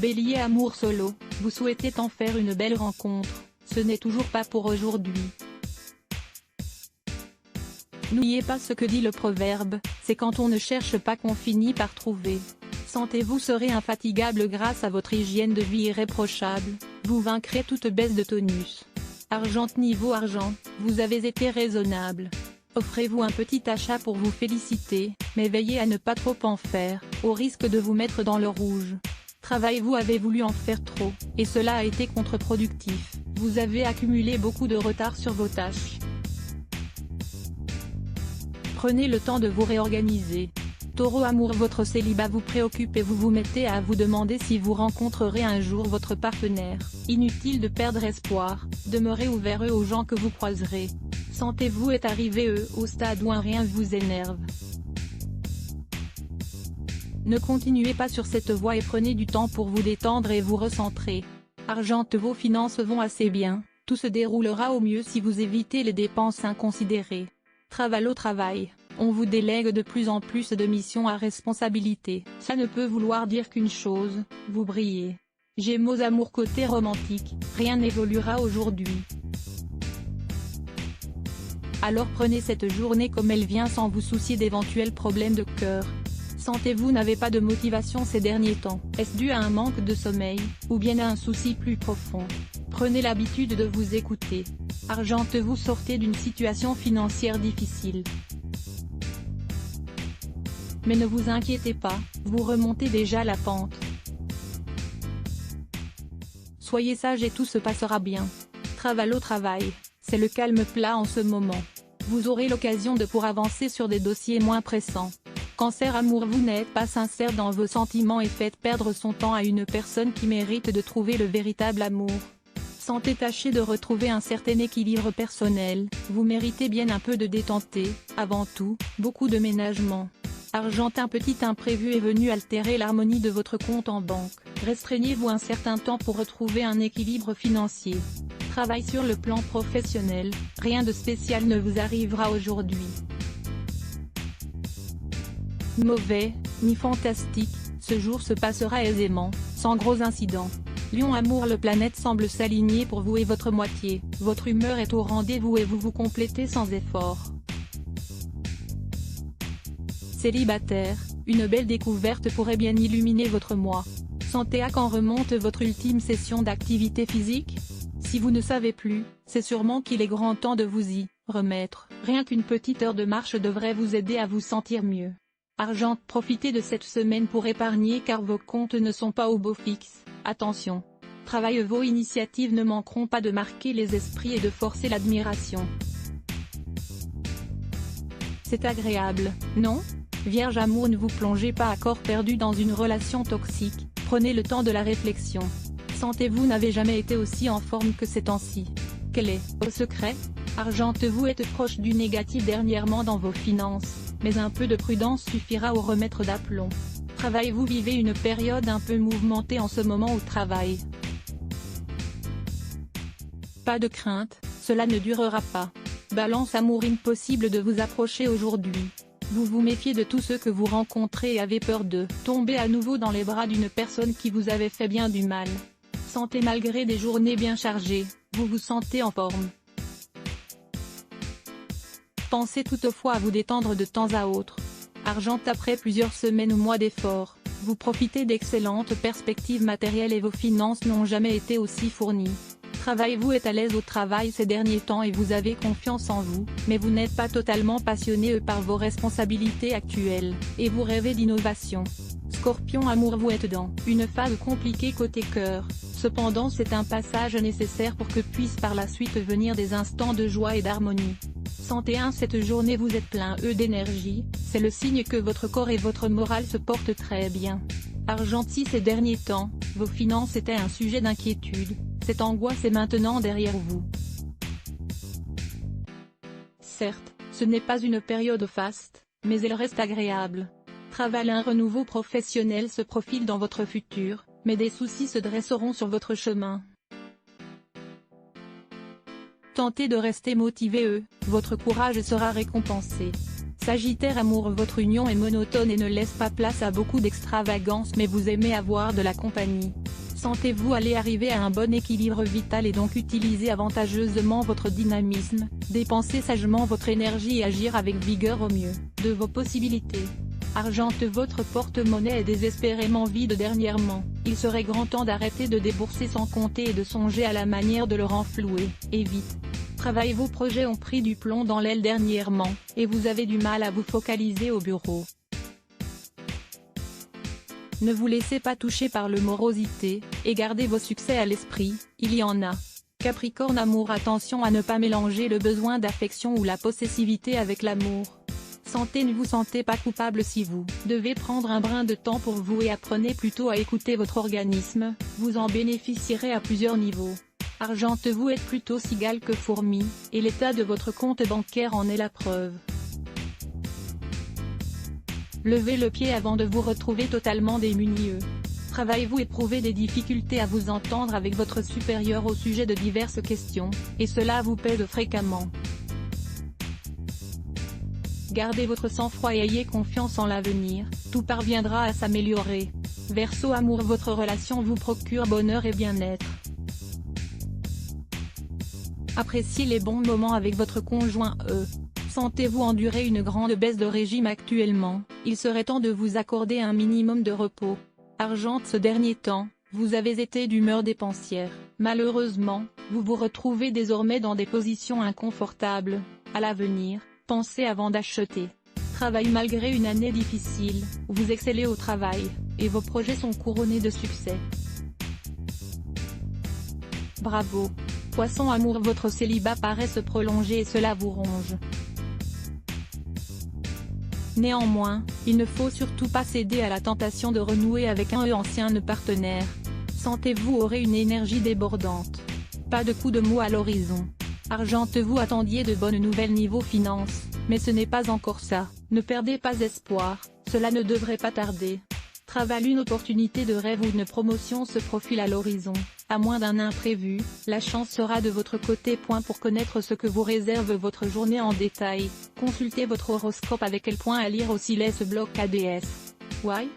Bélier, amour solo, vous souhaitez en faire une belle rencontre, ce n'est toujours pas pour aujourd'hui. N'oubliez pas ce que dit le proverbe, c'est quand on ne cherche pas qu'on finit par trouver. Santé, vous serez infatigable grâce à votre hygiène de vie irréprochable, vous vaincrez toute baisse de tonus. Argent, niveau argent, vous avez été raisonnable. Offrez-vous un petit achat pour vous féliciter, mais veillez à ne pas trop en faire, au risque de vous mettre dans le rouge. Travail, vous avez voulu en faire trop, et cela a été contre-productif, vous avez accumulé beaucoup de retard sur vos tâches. Prenez le temps de vous réorganiser. Taureau, amour, votre célibat vous préoccupe et vous vous mettez à vous demander si vous rencontrerez un jour votre partenaire. Inutile de perdre espoir, demeurez ouvert aux gens que vous croiserez. Santé, vous êtes arrivé au stade où un rien vous énerve. Ne continuez pas sur cette voie et prenez du temps pour vous détendre et vous recentrer. Argent, vos finances vont assez bien, tout se déroulera au mieux si vous évitez les dépenses inconsidérées. Travail, au travail, on vous délègue de plus en plus de missions à responsabilité. Ça ne peut vouloir dire qu'une chose, vous brillez. Gémeaux, amour, côté romantique, rien n'évoluera aujourd'hui. Alors prenez cette journée comme elle vient sans vous soucier d'éventuels problèmes de cœur. Santé, vous n'avez pas de motivation ces derniers temps, est-ce dû à un manque de sommeil, ou bien à un souci plus profond? Prenez l'habitude de vous écouter. Argent, vous sortez d'une situation financière difficile. Mais ne vous inquiétez pas, vous remontez déjà la pente. Soyez sage et tout se passera bien. Travail, au travail, c'est le calme plat en ce moment. Vous aurez l'occasion de pour avancer sur des dossiers moins pressants. Cancer, amour, vous n'êtes pas sincère dans vos sentiments et faites perdre son temps à une personne qui mérite de trouver le véritable amour. Santé, tâchez de retrouver un certain équilibre personnel, vous méritez bien un peu de détente et, avant tout, beaucoup de ménagement. Argent, un petit imprévu est venu altérer l'harmonie de votre compte en banque, restreignez-vous un certain temps pour retrouver un équilibre financier. Travail, sur le plan professionnel, rien de spécial ne vous arrivera aujourd'hui. Mauvais, ni fantastique, ce jour se passera aisément, sans gros incidents. Lion, amour, le planète semble s'aligner pour vous et votre moitié, votre humeur est au rendez-vous et vous vous complétez sans effort. Célibataire, une belle découverte pourrait bien illuminer votre mois. Santé, à quand remonte votre ultime session d'activité physique? Si vous ne savez plus, c'est sûrement qu'il est grand temps de vous y remettre, rien qu'une petite heure de marche devrait vous aider à vous sentir mieux. Argent, profitez de cette semaine pour épargner car vos comptes ne sont pas au beau fixe, attention. Travail, vos initiatives ne manqueront pas de marquer les esprits et de forcer l'admiration. C'est agréable, non? Vierge, amour, ne vous plongez pas à corps perdu dans une relation toxique, prenez le temps de la réflexion. Santé, vous n'avez jamais été aussi en forme que ces temps-ci. Quel est vos secrets? Argent, vous êtes proche du négatif dernièrement dans vos finances, mais un peu de prudence suffira au remettre d'aplomb. Travail, vous vivez une période un peu mouvementée en ce moment au travail. Pas de crainte, cela ne durera pas. Balance, amour, impossible de vous approcher aujourd'hui. Vous vous méfiez de tous ceux que vous rencontrez et avez peur de tomber à nouveau dans les bras d'une personne qui vous avait fait bien du mal. Santé, malgré des journées bien chargées, vous vous sentez en forme. Pensez toutefois à vous détendre de temps à autre. Argent, après plusieurs semaines ou mois d'efforts, vous profitez d'excellentes perspectives matérielles et vos finances n'ont jamais été aussi fournies. Travail, vous êtes à l'aise au travail ces derniers temps et vous avez confiance en vous, mais vous n'êtes pas totalement passionné par vos responsabilités actuelles, et vous rêvez d'innovation. Scorpion, amour, vous êtes dans une phase compliquée côté cœur, cependant c'est un passage nécessaire pour que puissent par la suite venir des instants de joie et d'harmonie. Santé, cette journée vous êtes plein d'énergie, c'est le signe que votre corps et votre morale se portent très bien. Argent, ces derniers temps, vos finances étaient un sujet d'inquiétude, cette angoisse est maintenant derrière vous. Certes, ce n'est pas une période faste, mais elle reste agréable. Travail, un renouveau professionnel se profile dans votre futur, mais des soucis se dresseront sur votre chemin. Tentez de rester motivé, votre courage sera récompensé. Sagittaire, amour, votre union est monotone et ne laisse pas place à beaucoup d'extravagance mais vous aimez avoir de la compagnie. Sentez-vous aller arriver à un bon équilibre vital et donc utiliser avantageusement votre dynamisme, dépenser sagement votre énergie et agir avec vigueur au mieux de vos possibilités. Argente, votre porte-monnaie est désespérément vide dernièrement, il serait grand temps d'arrêter de débourser sans compter et de songer à la manière de le renflouer, et vite. Travail, vos projets ont pris du plomb dans l'aile dernièrement, et vous avez du mal à vous focaliser au bureau. Ne vous laissez pas toucher par le morosité, et gardez vos succès à l'esprit, il y en a. Capricorne, amour, attention à ne pas mélanger le besoin d'affection ou la possessivité avec l'amour. Santé, ne vous sentez pas coupable si vous devez prendre un brin de temps pour vous et apprenez plutôt à écouter votre organisme, vous en bénéficierez à plusieurs niveaux. Argente, vous êtes plutôt cigale que fourmi, et l'état de votre compte bancaire en est la preuve. Levez le pied avant de vous retrouver totalement démuni. Travail, vous éprouvez des difficultés à vous entendre avec votre supérieur au sujet de diverses questions, et cela vous pèse fréquemment. Gardez votre sang-froid et ayez confiance en l'avenir, tout parviendra à s'améliorer. Verseau, amour, votre relation vous procure bonheur et bien-être. Appréciez les bons moments avec votre conjoint. Sentez-vous endurer une grande baisse de régime actuellement, il serait temps de vous accorder un minimum de repos. Argente, ce dernier temps, vous avez été d'humeur dépensière. Malheureusement, vous vous retrouvez désormais dans des positions inconfortables. À l'avenir, pensez avant d'acheter. Travail, malgré une année difficile, vous excellez au travail, et vos projets sont couronnés de succès. Bravo. Poisson, amour, votre célibat paraît se prolonger et cela vous ronge. Néanmoins, il ne faut surtout pas céder à la tentation de renouer avec un ancien partenaire. Sentez-vous aurait une énergie débordante. Pas de coup de mou à l'horizon. Argente, vous attendiez de bonnes nouvelles niveau finance, mais ce n'est pas encore ça, ne perdez pas espoir, cela ne devrait pas tarder. Travail, une opportunité de rêve ou une promotion se profile à l'horizon, à moins d'un imprévu, la chance sera de votre côté. Pour connaître ce que vous réserve votre journée en détail, consultez votre horoscope avec quel point à lire aussi laisse bloc ADS. Why?